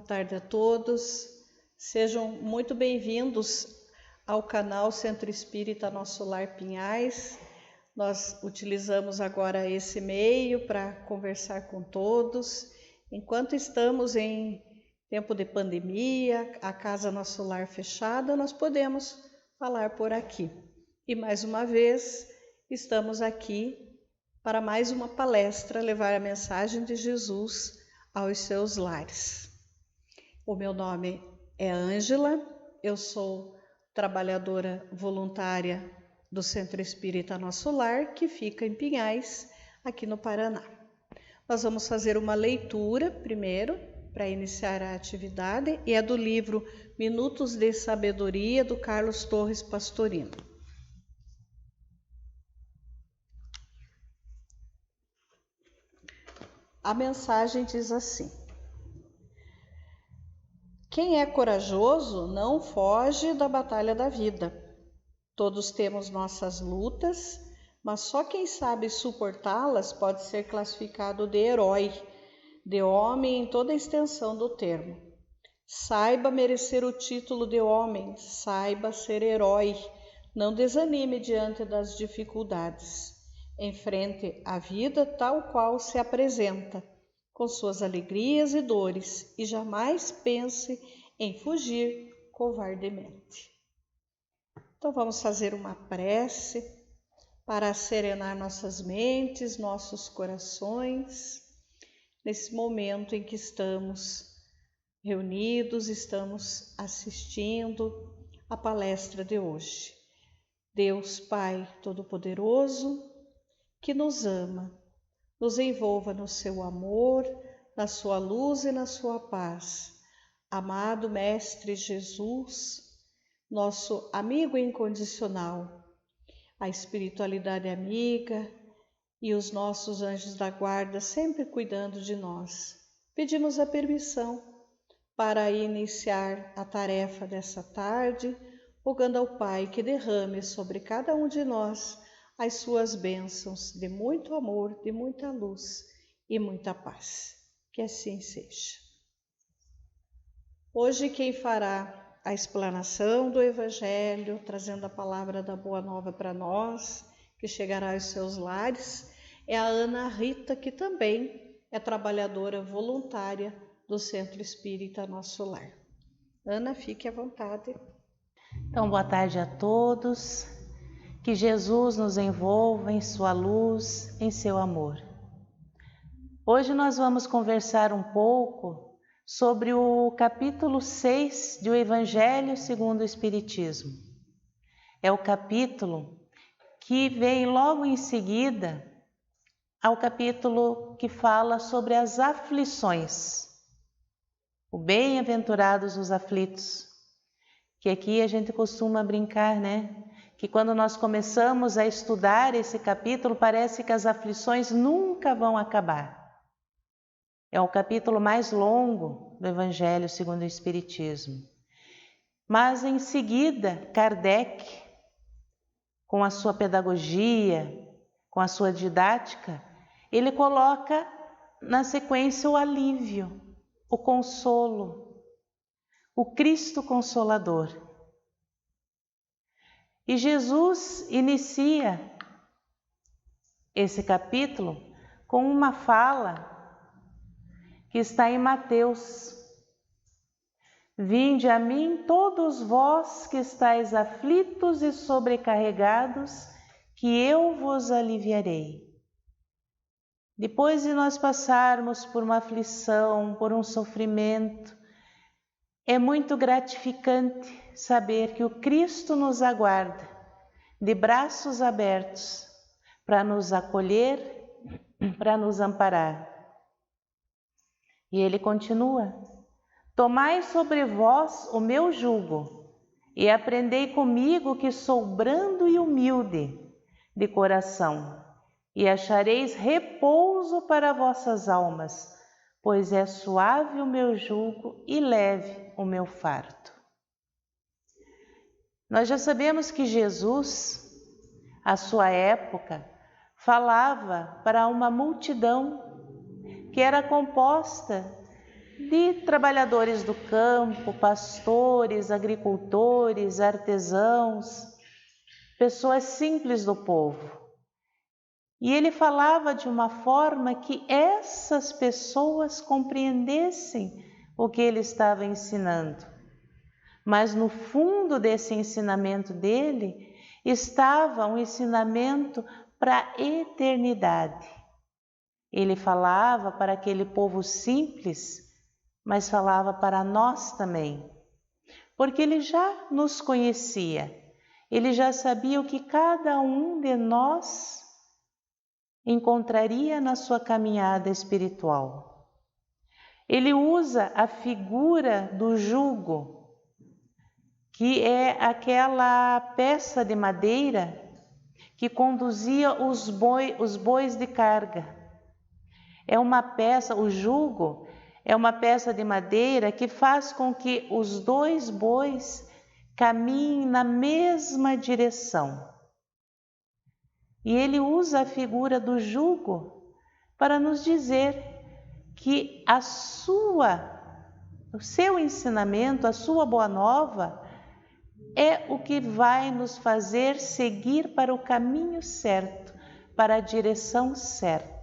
tarde a todos. Sejam muito bem-vindos ao canal Centro Espírita Nosso Lar Pinhais. Nós utilizamos agora esse meio para conversar com todos. Enquanto estamos em tempo de pandemia, a Casa Nosso Lar fechada, nós podemos falar por aqui. E mais uma vez, estamos aqui para mais uma palestra, levar a mensagem de Jesus aos seus lares. O meu nome é Ângela, eu sou trabalhadora voluntária do Centro Espírita Nosso Lar, que fica em Pinhais, aqui no Paraná. Nós vamos fazer uma leitura primeiro, para iniciar a atividade, e é do livro Minutos de Sabedoria, do Carlos Torres Pastorino. A mensagem diz assim: quem é corajoso não foge da batalha da vida. Todos temos nossas lutas, mas só quem sabe suportá-las pode ser classificado de herói, de homem em toda a extensão do termo. Saiba merecer o título de homem, saiba ser herói, não desanime diante das dificuldades. Enfrente a vida tal qual se apresenta, com suas alegrias e dores, e jamais pense em fugir covardemente. Então vamos fazer uma prece para serenar nossas mentes, nossos corações, nesse momento em que estamos reunidos, estamos assistindo a palestra de hoje. Deus Pai Todo-Poderoso, que nos ama, nos envolva no seu amor, na sua luz e na sua paz. Amado Mestre Jesus, nosso amigo incondicional, a espiritualidade amiga e os nossos anjos da guarda sempre cuidando de nós. Pedimos a permissão para iniciar a tarefa dessa tarde, rogando ao Pai que derrame sobre cada um de nós as suas bênçãos de muito amor, de muita luz e muita paz. Que assim seja. Hoje quem fará a explanação do Evangelho, trazendo a palavra da Boa Nova para nós, que chegará aos seus lares, é a Ana Rita, que também é trabalhadora voluntária do Centro Espírita Nosso Lar. Ana, fique à vontade. Então, boa tarde a todos. Que Jesus nos envolva em sua luz, em seu amor. Hoje nós vamos conversar um pouco sobre o capítulo 6 do Evangelho segundo o Espiritismo. É o capítulo que vem logo em seguida ao capítulo que fala sobre as aflições. O bem-aventurados os aflitos, que aqui a gente costuma brincar, né? Que quando nós começamos a estudar esse capítulo, parece que as aflições nunca vão acabar. É o capítulo mais longo do Evangelho segundo o Espiritismo. Mas em seguida, Kardec, com a sua pedagogia, com a sua didática, ele coloca na sequência o alívio, o consolo, o Cristo Consolador. E Jesus inicia esse capítulo com uma fala que está em Mateus. Vinde a mim todos vós que estáis aflitos e sobrecarregados, que eu vos aliviarei. Depois de nós passarmos por uma aflição, por um sofrimento, é muito gratificante saber que o Cristo nos aguarda, de braços abertos, para nos acolher, para nos amparar. E ele continua: tomai sobre vós o meu jugo, e aprendei comigo que sou brando e humilde de coração, e achareis repouso para vossas almas, pois é suave o meu jugo e leve o meu fardo. Nós já sabemos que Jesus, à sua época, falava para uma multidão que era composta de trabalhadores do campo, pastores, agricultores, artesãos, pessoas simples do povo. E ele falava de uma forma que essas pessoas compreendessem o que ele estava ensinando. Mas no fundo desse ensinamento dele estava um ensinamento para a eternidade. Ele falava para aquele povo simples, mas falava para nós também, porque ele já nos conhecia, ele já sabia o que cada um de nós encontraria na sua caminhada espiritual. Ele usa a figura do jugo, que é aquela peça de madeira que conduzia os bois de carga. É uma peça, o jugo é uma peça de madeira que faz com que os dois bois caminhem na mesma direção. E ele usa a figura do jugo para nos dizer que o seu ensinamento, a sua boa nova, é o que vai nos fazer seguir para o caminho certo, para a direção certa.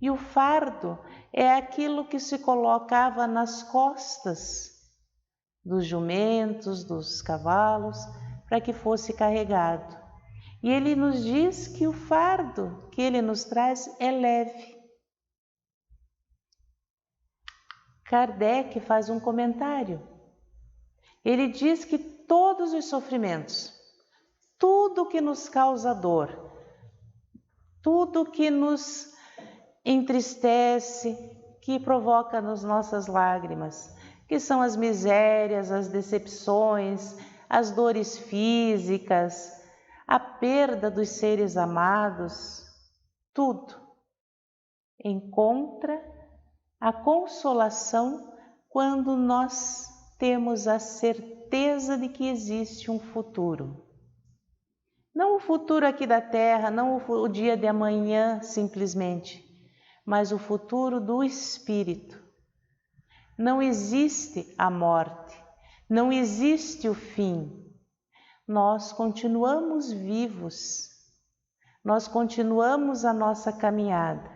E o fardo é aquilo que se colocava nas costas dos jumentos, dos cavalos, para que fosse carregado. E ele nos diz que o fardo que ele nos traz é leve. Kardec faz um comentário. Ele diz que todos os sofrimentos, tudo que nos causa dor, tudo que nos entristece, que provoca nas nossas lágrimas, que são as misérias, as decepções, as dores físicas, a perda dos seres amados, tudo encontra a consolação quando nós temos a certeza de que existe um futuro. Não o futuro aqui da terra, não o dia de amanhã simplesmente, mas o futuro do Espírito. Não existe a morte, não existe o fim. Nós continuamos vivos, nós continuamos a nossa caminhada.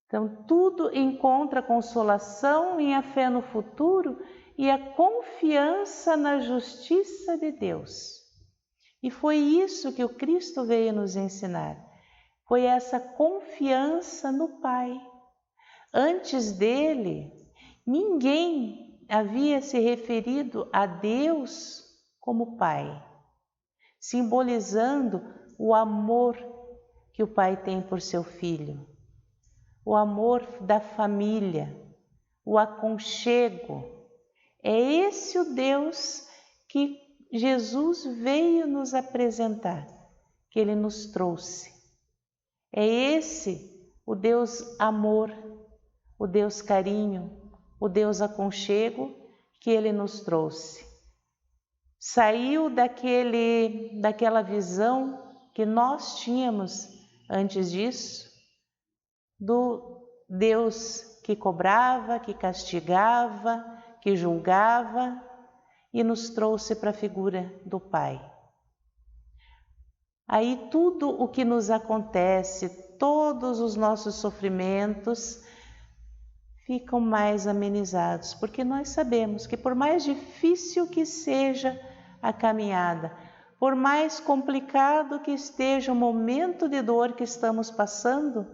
Então, tudo encontra consolação em a fé no futuro e a confiança na justiça de Deus. E foi isso que o Cristo veio nos ensinar. Foi essa confiança no Pai. Antes dele, ninguém havia se referido a Deus como Pai, simbolizando o amor que o Pai tem por seu Filho, o amor da família, o aconchego. É esse o Deus que Jesus veio nos apresentar, que Ele nos trouxe. É esse o Deus amor, o Deus carinho, o Deus aconchego que Ele nos trouxe. Saiu daquela visão que nós tínhamos antes disso, do Deus que cobrava, que castigava, que julgava, e nos trouxe para a figura do Pai. Aí tudo o que nos acontece, todos os nossos sofrimentos ficam mais amenizados, porque nós sabemos que por mais difícil que seja a caminhada, por mais complicado que esteja o momento de dor que estamos passando,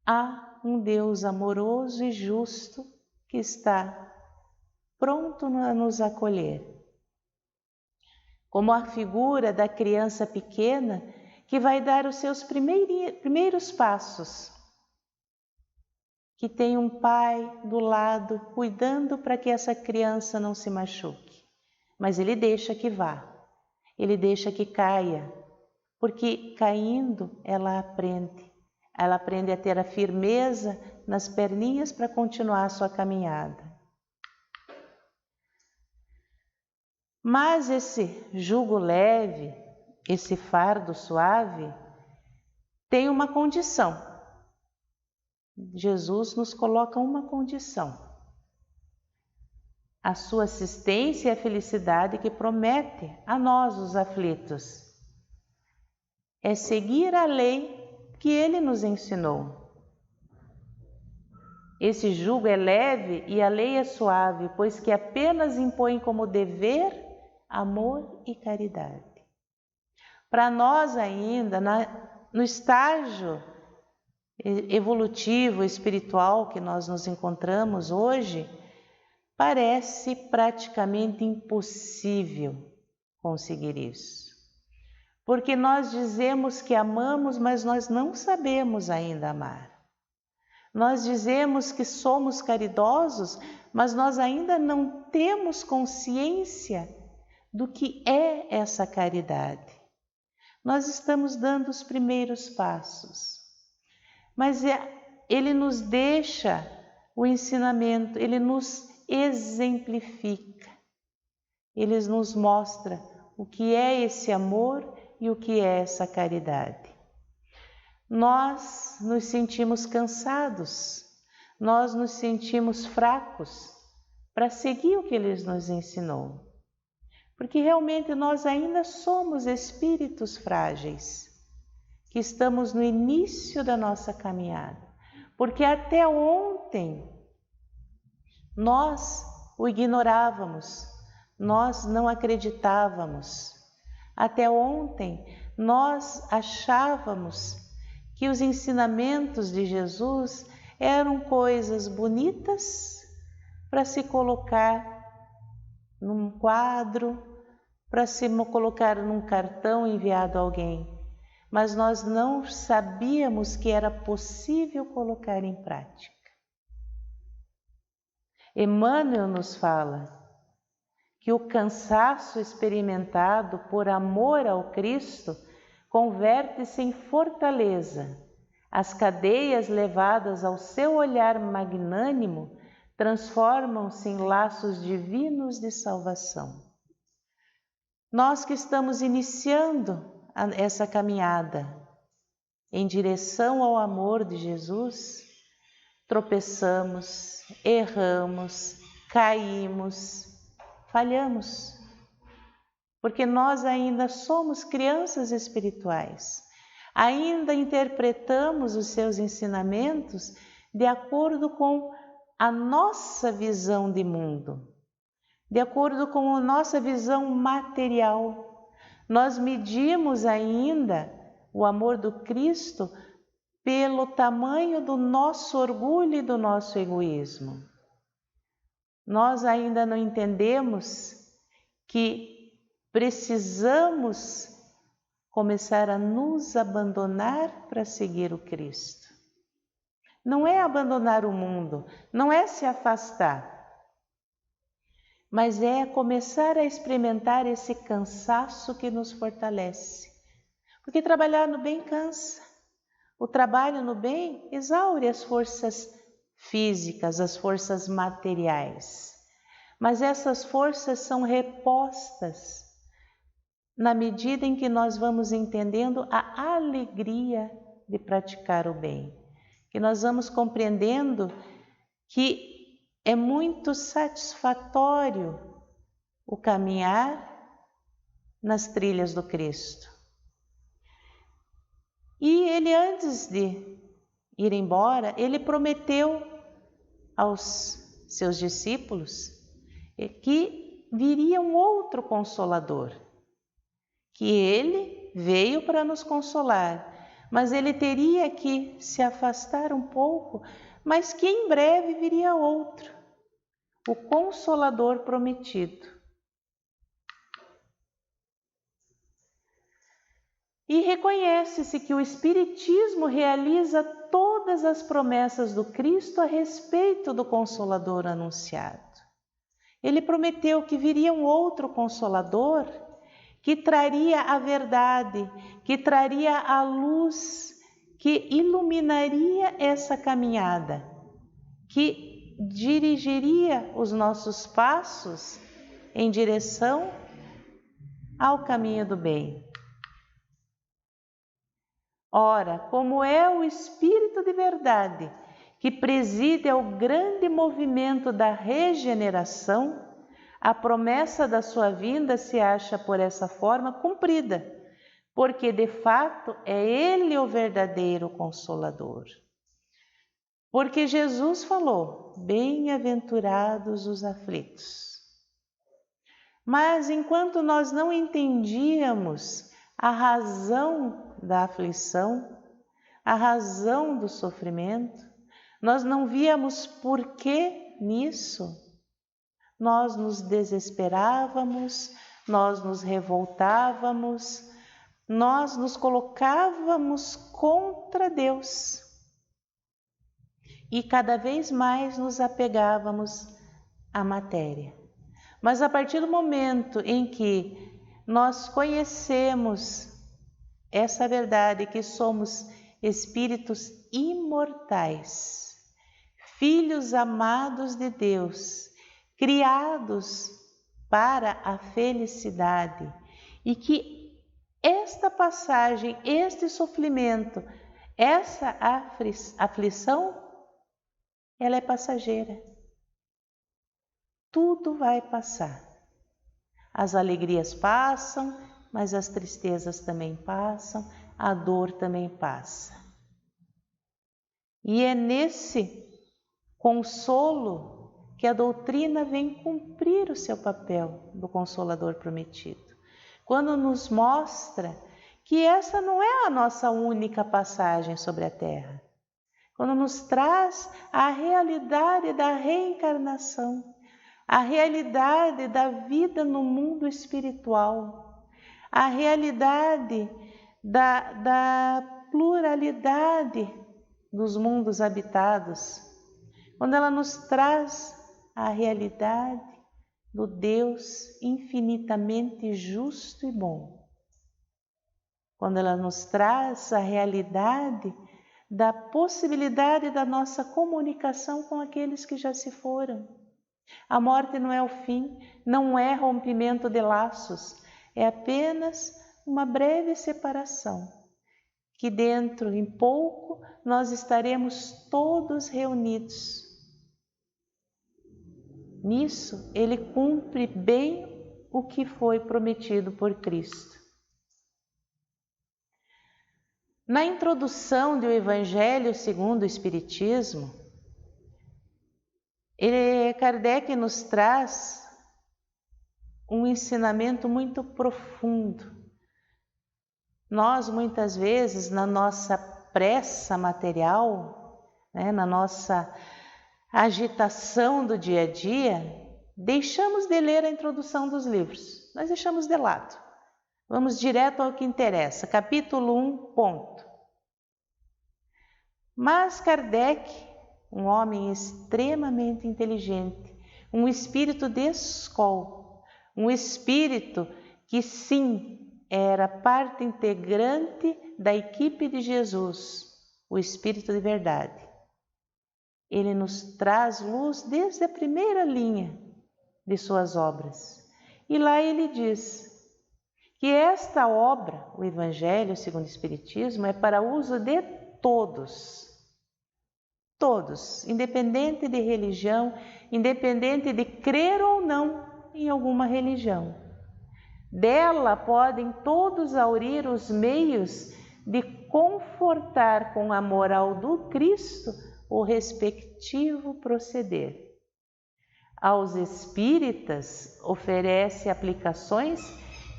há um Deus amoroso e justo que está pronto a nos acolher. Como a figura da criança pequena que vai dar os seus primeiros passos, que tem um pai do lado cuidando para que essa criança não se machuque. Mas ele deixa que vá, ele deixa que caia, porque caindo ela aprende a ter a firmeza nas perninhas para continuar a sua caminhada. Mas esse jugo leve, esse fardo suave, tem uma condição. Jesus nos coloca uma condição: a sua assistência e a felicidade que promete a nós, os aflitos. É seguir a lei que Ele nos ensinou. Esse jugo é leve e a lei é suave, pois que apenas impõe como dever amor e caridade. Para nós ainda, no estágio evolutivo, espiritual que nós nos encontramos hoje, parece praticamente impossível conseguir isso. Porque nós dizemos que amamos, mas nós não sabemos ainda amar. Nós dizemos que somos caridosos, mas nós ainda não temos consciência do que é essa caridade. Nós estamos dando os primeiros passos, mas Ele nos deixa o ensinamento, Ele nos exemplifica, Ele nos mostra o que é esse amor e o que é essa caridade. Nós nos sentimos cansados, nós nos sentimos fracos para seguir o que Ele nos ensinou. Porque realmente nós ainda somos espíritos frágeis, que estamos no início da nossa caminhada. Porque até ontem nós o ignorávamos, nós não acreditávamos. Até ontem nós achávamos que os ensinamentos de Jesus eram coisas bonitas para se colocar num quadro, para se colocar num cartão enviado a alguém, mas nós não sabíamos que era possível colocar em prática. Emmanuel nos fala que o cansaço experimentado por amor ao Cristo converte-se em fortaleza. As cadeias levadas ao seu olhar magnânimo transformam-se em laços divinos de salvação. Nós que estamos iniciando essa caminhada em direção ao amor de Jesus, tropeçamos, erramos, caímos, falhamos, porque nós ainda somos crianças espirituais, ainda interpretamos os seus ensinamentos de acordo com a nossa visão de mundo, de acordo com a nossa visão material. Nós medimos ainda o amor do Cristo pelo tamanho do nosso orgulho e do nosso egoísmo. Nós ainda não entendemos que precisamos começar a nos abandonar para seguir o Cristo. Não é abandonar o mundo, não é se afastar, mas é começar a experimentar esse cansaço que nos fortalece. Porque trabalhar no bem cansa. O trabalho no bem exaure as forças físicas, as forças materiais. Mas essas forças são repostas na medida em que nós vamos entendendo a alegria de praticar o bem. Que nós vamos compreendendo que é muito satisfatório o caminhar nas trilhas do Cristo. E Ele, antes de ir embora, Ele prometeu aos seus discípulos que viria um outro Consolador, que Ele veio para nos consolar, mas Ele teria que se afastar um pouco, mas que em breve viria outro, o Consolador prometido. E reconhece-se que o Espiritismo realiza todas as promessas do Cristo a respeito do Consolador anunciado. Ele prometeu que viria um outro Consolador que traria a verdade, que traria a luz, que iluminaria essa caminhada, que dirigiria os nossos passos em direção ao caminho do bem. Ora, como é o Espírito de verdade que preside ao grande movimento da regeneração, a promessa da sua vinda se acha por essa forma cumprida, porque de fato é Ele o verdadeiro Consolador. Porque Jesus falou: bem-aventurados os aflitos. Mas enquanto nós não entendíamos a razão da aflição, a razão do sofrimento, nós não víamos porquê nisso. Nós nos desesperávamos, nós nos revoltávamos, nós nos colocávamos contra Deus e cada vez mais nos apegávamos à matéria. Mas a partir do momento em que nós conhecemos essa verdade, que somos espíritos imortais, filhos amados de Deus, criados para a felicidade, e que esta passagem, este sofrimento, essa aflição, ela é passageira. Tudo vai passar. As alegrias passam, mas as tristezas também passam, a dor também passa. E é nesse consolo que a doutrina vem cumprir o seu papel do Consolador prometido, quando nos mostra que essa não é a nossa única passagem sobre a Terra, quando nos traz a realidade da reencarnação, a realidade da vida no mundo espiritual, a realidade da pluralidade dos mundos habitados, quando ela nos traz a realidade do Deus infinitamente justo e bom, quando ela nos traz a realidade da possibilidade da nossa comunicação com aqueles que já se foram. A morte não é o fim, não é rompimento de laços, é apenas uma breve separação, que dentro em pouco nós estaremos todos reunidos. Nisso, ele cumpre bem o que foi prometido por Cristo. Na introdução do Evangelho segundo o Espiritismo, Kardec nos traz um ensinamento muito profundo. Nós, muitas vezes, na nossa pressa material, na nossa agitação do dia a dia, deixamos de ler a introdução dos livros. Nós deixamos de lado. Vamos direto ao que interessa. Capítulo 1, ponto. Mas Kardec, um homem extremamente inteligente, um espírito de escola, um espírito que sim, era parte integrante da equipe de Jesus, o Espírito de verdade. Ele nos traz luz desde a primeira linha de suas obras. E lá ele diz que esta obra, o Evangelho segundo o Espiritismo, é para uso de todos. Todos, independente de religião, independente de crer ou não em alguma religião. Dela podem todos aurir os meios de confortar com a moral do Cristo o respectivo proceder. Aos espíritas oferece aplicações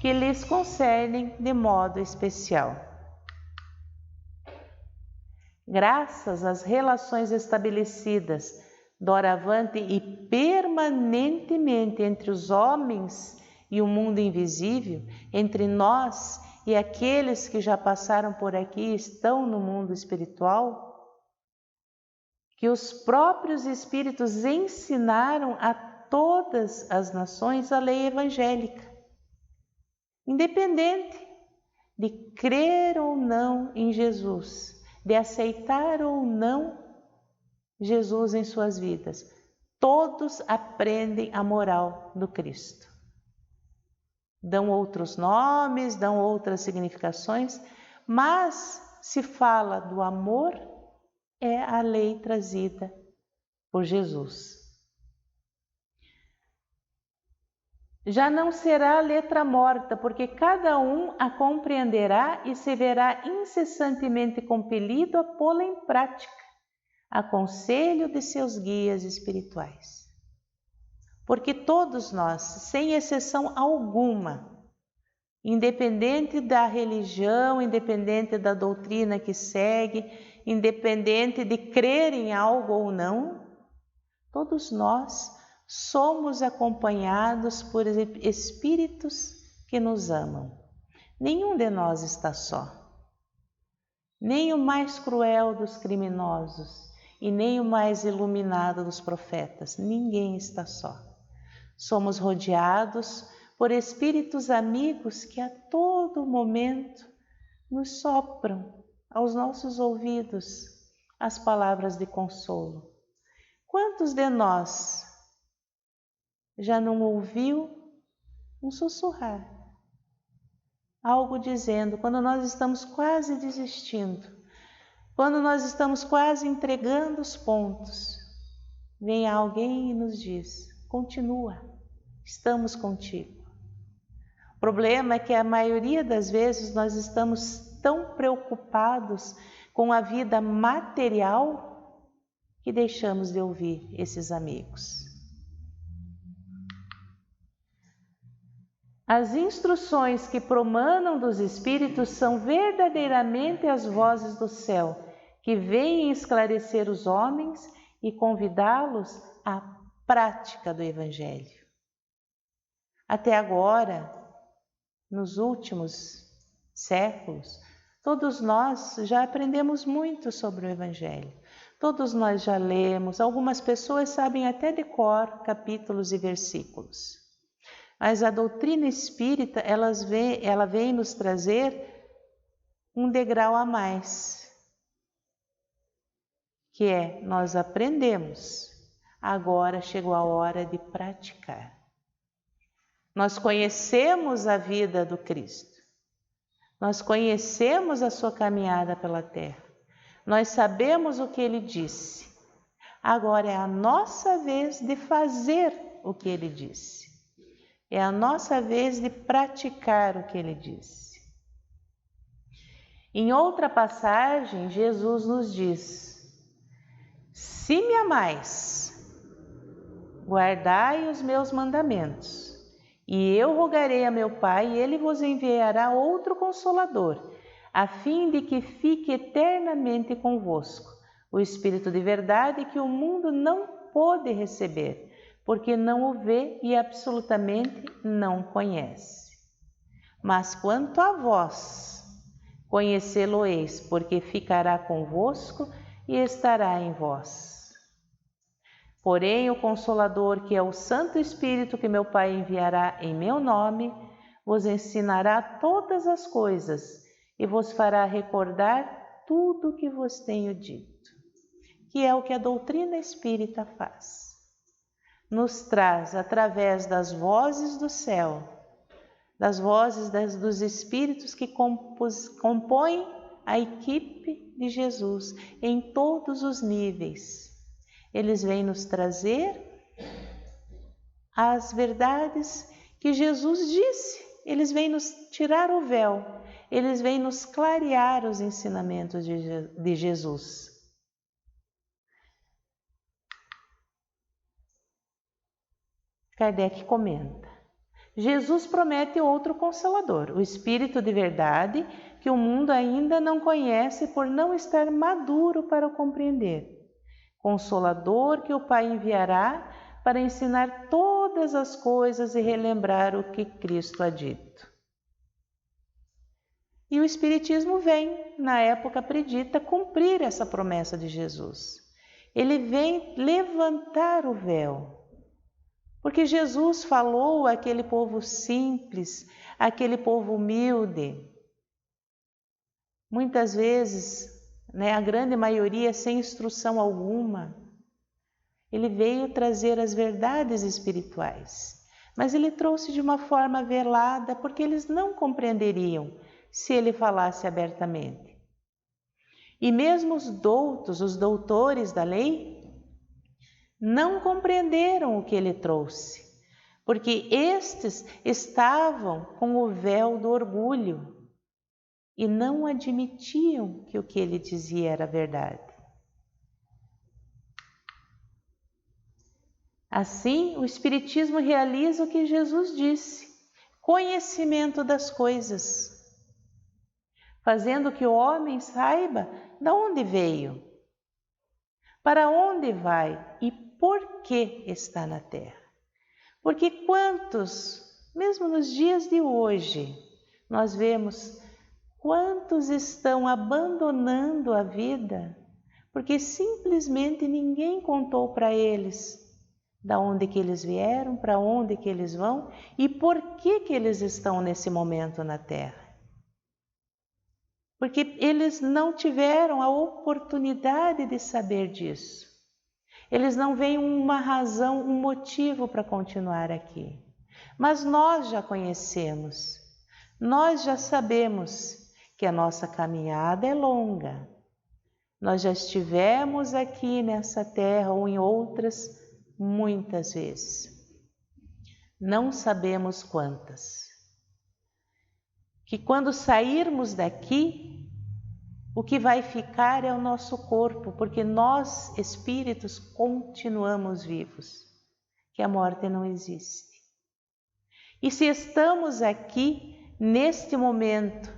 que lhes concernem de modo especial. Graças às relações estabelecidas doravante e permanentemente entre os homens e o mundo invisível, entre nós e aqueles que já passaram por aqui e estão no mundo espiritual, que os próprios Espíritos ensinaram a todas as nações a lei evangélica, independente de crer ou não em Jesus, de aceitar ou não Jesus em suas vidas. Todos aprendem a moral do Cristo. Dão outros nomes, dão outras significações, mas se fala do amor é a lei trazida por Jesus. Já não será letra morta, porque cada um a compreenderá e se verá incessantemente compelido a pô-la em prática, a conselho de seus guias espirituais. Porque todos nós, sem exceção alguma, independente da religião, independente da doutrina que segue, independente de crer em algo ou não, todos nós somos acompanhados por espíritos que nos amam. Nenhum de nós está só. Nem o mais cruel dos criminosos e nem o mais iluminado dos profetas. Ninguém está só. Somos rodeados por espíritos amigos que a todo momento nos sopram aos nossos ouvidos as palavras de consolo. Quantos de nós já não ouviu um sussurrar? Algo dizendo, quando nós estamos quase desistindo, quando nós estamos quase entregando os pontos, vem alguém e nos diz, continua, estamos contigo. O problema é que a maioria das vezes nós estamos tão preocupados com a vida material que deixamos de ouvir esses amigos. As instruções que promanam dos espíritos são verdadeiramente as vozes do céu, que vêm esclarecer os homens e convidá-los à prática do Evangelho. Até agora, nos últimos séculos, todos nós já aprendemos muito sobre o Evangelho. Todos nós já lemos, algumas pessoas sabem até de cor capítulos e versículos. Mas a doutrina espírita, ela vem nos trazer um degrau a mais, que é, nós aprendemos, agora chegou a hora de praticar. Nós conhecemos a vida do Cristo, nós conhecemos a sua caminhada pela terra, nós sabemos o que ele disse, agora é a nossa vez de fazer o que ele disse. É a nossa vez de praticar o que ele disse. Em outra passagem, Jesus nos diz: se me amais, guardai os meus mandamentos, e eu rogarei a meu Pai, e ele vos enviará outro Consolador, a fim de que fique eternamente convosco, o Espírito de verdade que o mundo não pôde receber, porque não o vê e absolutamente não conhece. Mas quanto a vós, conhecê-lo-eis, porque ficará convosco e estará em vós. Porém, o Consolador, que é o Santo Espírito que meu Pai enviará em meu nome, vos ensinará todas as coisas e vos fará recordar tudo o que vos tenho dito, que é o que a doutrina espírita faz. Nos traz através das vozes do céu, das vozes dos espíritos que compõem a equipe de Jesus em todos os níveis. Eles vêm nos trazer as verdades que Jesus disse, eles vêm nos tirar o véu, eles vêm nos clarear os ensinamentos de Jesus. Kardec comenta: Jesus promete outro Consolador, o Espírito de verdade, que o mundo ainda não conhece por não estar maduro para o compreender. Consolador que o Pai enviará para ensinar todas as coisas e relembrar o que Cristo ha dito. E o Espiritismo vem, na época predita, cumprir essa promessa de Jesus. Ele vem levantar o véu. Porque Jesus falou àquele povo simples, àquele povo humilde. Muitas vezes, a grande maioria sem instrução alguma. Ele veio trazer as verdades espirituais, mas ele trouxe de uma forma velada, porque eles não compreenderiam se ele falasse abertamente. E mesmo os doutos, os doutores da lei, não compreenderam o que ele trouxe, porque estes estavam com o véu do orgulho e não admitiam que o que ele dizia era verdade. Assim, o Espiritismo realiza o que Jesus disse: conhecimento das coisas, fazendo que o homem saiba de onde veio, para onde vai e por que está na Terra. Porque quantos, mesmo nos dias de hoje, nós vemos quantos estão abandonando a vida porque simplesmente ninguém contou para eles da onde que eles vieram, para onde que eles vão e por que que eles estão nesse momento na Terra. Porque eles não tiveram a oportunidade de saber disso. Eles não veem uma razão, um motivo para continuar aqui. Mas nós já conhecemos, nós já sabemos que a nossa caminhada é longa. Nós já estivemos aqui nessa terra ou em outras muitas vezes. Não sabemos quantas. Que quando sairmos daqui, o que vai ficar é o nosso corpo, porque nós, espíritos, continuamos vivos, que a morte não existe. E se estamos aqui, neste momento,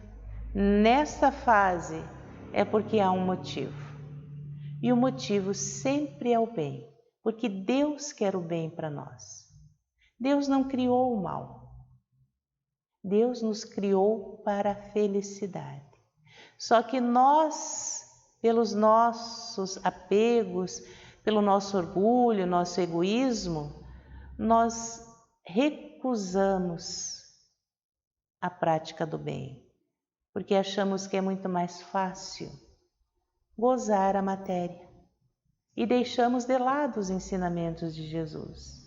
nesta fase, é porque há um motivo. E o motivo sempre é o bem, porque Deus quer o bem para nós. Deus não criou o mal. Deus nos criou para a felicidade. Só que nós, pelos nossos apegos, pelo nosso orgulho, nosso egoísmo, nós recusamos a prática do bem, porque achamos que é muito mais fácil gozar a matéria e deixamos de lado os ensinamentos de Jesus.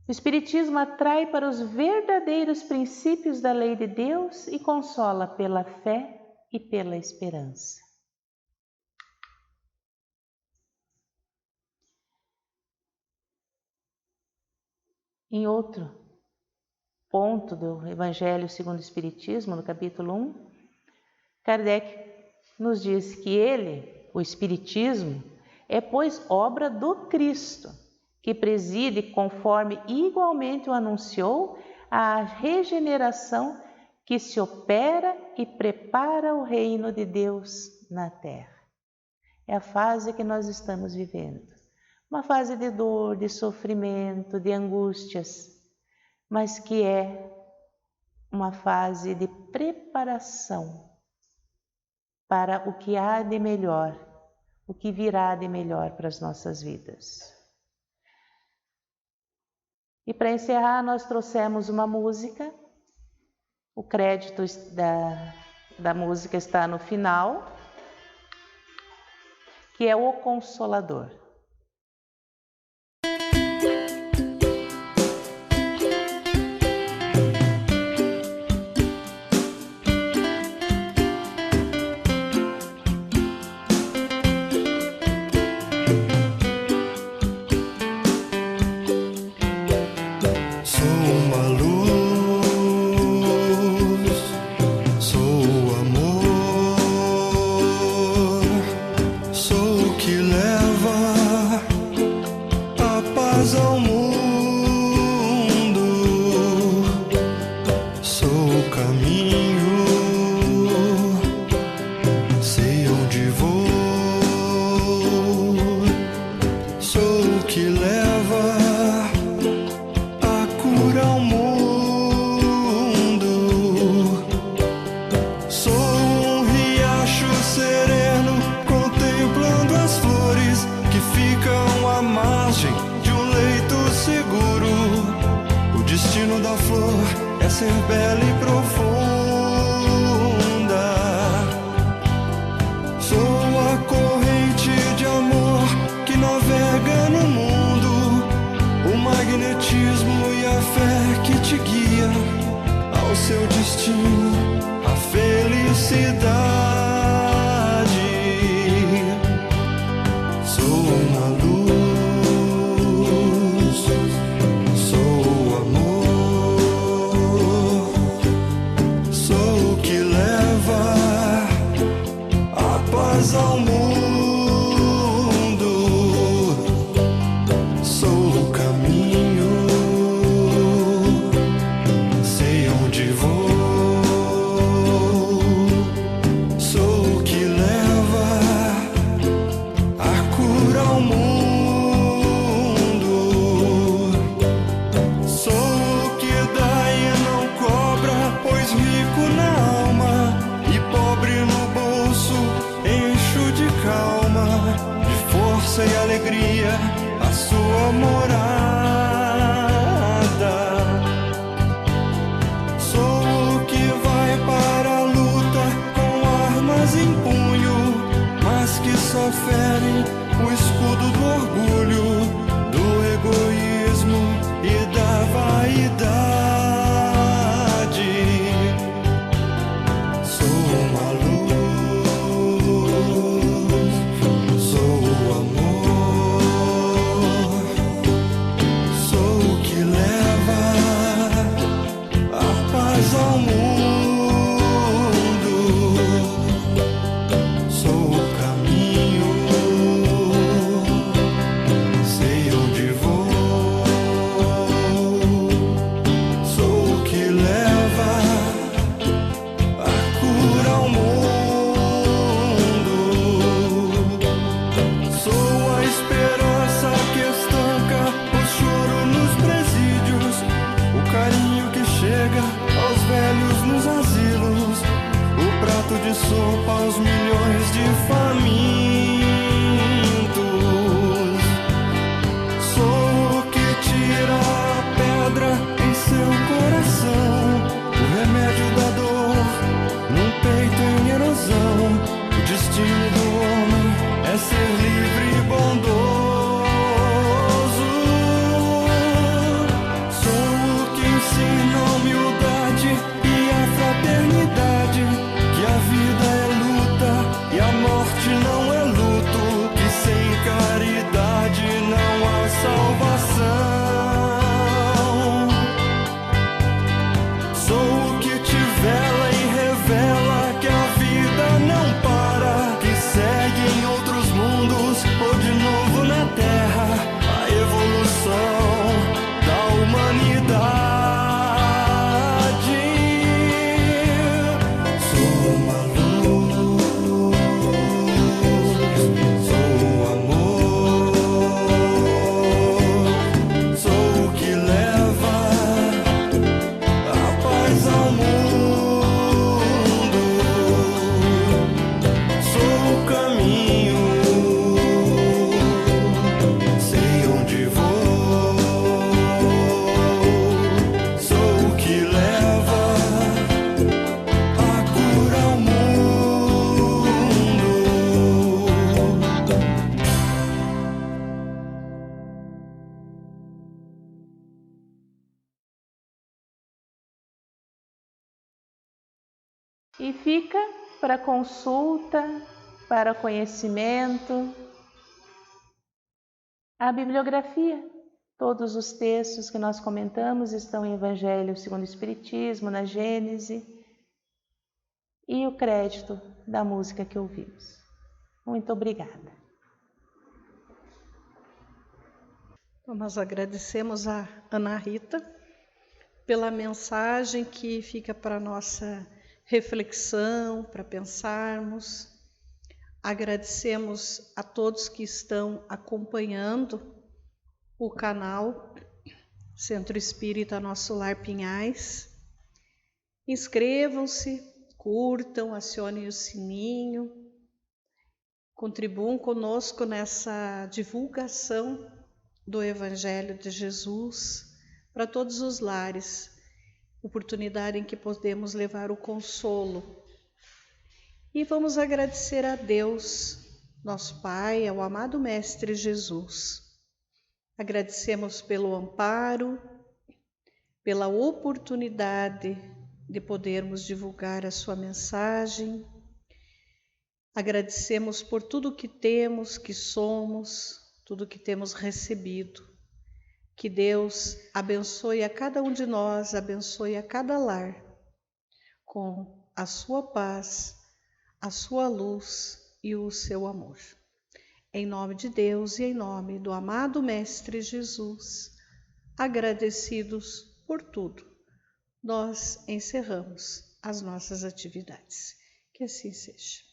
O Espiritismo atrai para os verdadeiros princípios da lei de Deus e consola pela fé e pela esperança. Em outro ponto do Evangelho segundo o Espiritismo, no capítulo 1, Kardec nos diz que ele, o Espiritismo, é pois obra do Cristo, que preside, conforme igualmente o anunciou, a regeneração que se opera e prepara o reino de Deus na Terra. É a fase que nós estamos vivendo. Uma fase de dor, de sofrimento, de angústias, mas que é uma fase de preparação para o que há de melhor, o que virá de melhor para as nossas vidas. E para encerrar, nós trouxemos uma música. O crédito da música está no final, que é O Consolador. Ser bela e profunda. Sou a corrente de amor que navega no mundo, o magnetismo e a fé que te guia ao seu destino, a felicidade. onde vou, sou o que leva a cura ao mundo. Sou o que dá e não cobra, pois rico na alma e pobre no bolso, encho de calma, de força e alegria a sua morada. Sou o que vai para a luta com armas em punho, mas que só ferem o escudo do orgulho, do egoísmo e da vaidade. Sou uma luz, sou o amor, sou o que leva a paz ao mundo. Sou o caminho, sei onde vou, sou o que leva a cura ao mundo. Sou a esperança que estanca o choro nos presídios, o carinho que chega aos velhos nos asilos, o prato de sopa aos milhões de famintos. Sou o que tira a pedra em seu coração, o remédio da dor num peito em erosão. O destino do homem é ser livre e bondoso. Sou o que ensina a humildade e a fraternidade, que a vida é luta e a morte não é luto, que sem caridade não há salvação. Sou o que te vela e revela que a vida não para, que segue em outros mundos ou de novo na terra a evolução da humanidade. Sou uma luz, sou o amor, sou o que leva a paz ao mundo. Sou o caminho, sei onde vou, sou o que leva a cura ao mundo. E fica para consulta, para conhecimento, a bibliografia. Todos os textos que nós comentamos estão em Evangelho segundo o Espiritismo, na Gênese, e o crédito da música que ouvimos. Muito obrigada. Nós agradecemos a Ana Rita pela mensagem que fica para nossa reflexão, para pensarmos. Agradecemos a todos que estão acompanhando o canal Centro Espírita Nosso Lar Pinhais. Inscrevam-se, curtam, acionem o sininho, contribuam conosco nessa divulgação do Evangelho de Jesus para todos os lares, oportunidade em que podemos levar o consolo. E vamos agradecer a Deus, nosso Pai, ao amado Mestre Jesus. Agradecemos pelo amparo, pela oportunidade de podermos divulgar a sua mensagem. Agradecemos por tudo que temos, que somos, tudo que temos recebido. Que Deus abençoe a cada um de nós, abençoe a cada lar, com a sua paz, a sua luz e o seu amor. Em nome de Deus e em nome do amado Mestre Jesus, agradecidos por tudo, nós encerramos as nossas atividades. Que assim seja.